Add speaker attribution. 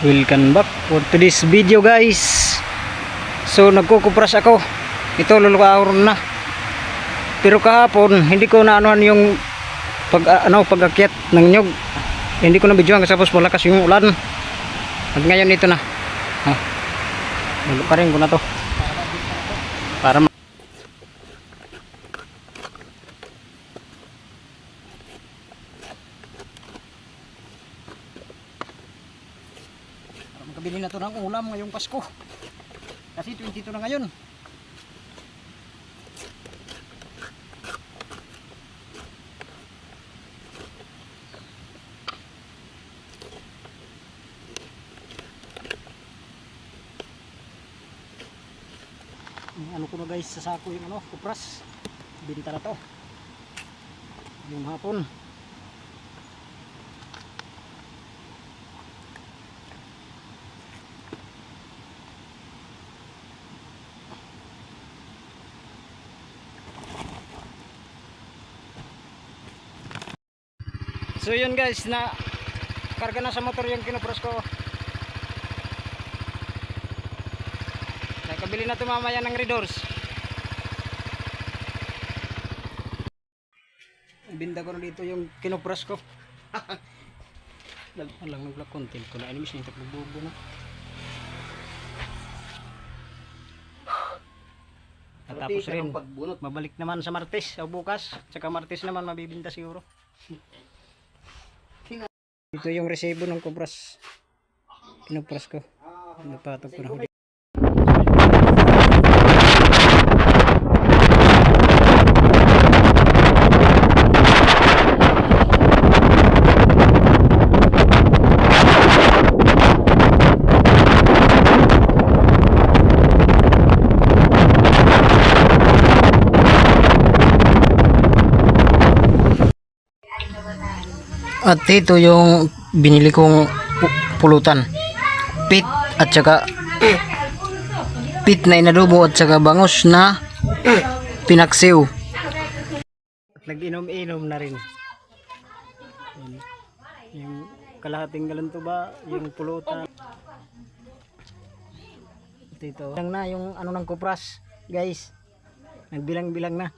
Speaker 1: Welcome back for today's video, guys. So nagkukupras ako. Ito lulukaron na. Pero kahapon hindi ko na anuhan yung pag-akyat ng nyug. Hindi ko na videohan kasi tapos malakas yung ulan. At ngayon ito na. Lukarin ko na to. Para makabili na to ng ulam ngayong Pasko. Kasi 22 na ngayon. Ano ko na guys, sasako yung kupras. Binta na to. Yung hapon. So yun guys, na karga na sa motor yung kinupras ko. Nakabili na ito mamaya ng Redors. Binda ko na dito yung kinupras ko. Lang nag-vlog content ko na animes na yung bubo na. At tapos rin, mabalik naman sa Martes o bukas. Tsaka Martes naman mabibinta siguro. Ito yung resibo ng kinupras ko. Napatog ko na huli. At ito yung binili kong pulutan, pit at saka pit na inadobo at saka bangus na pinaksiw. Nag-inom-inom na rin. Yung kalahating galon to ba, yung pulutan. At ito lang na yung ng kupras guys, nagbilang-bilang na.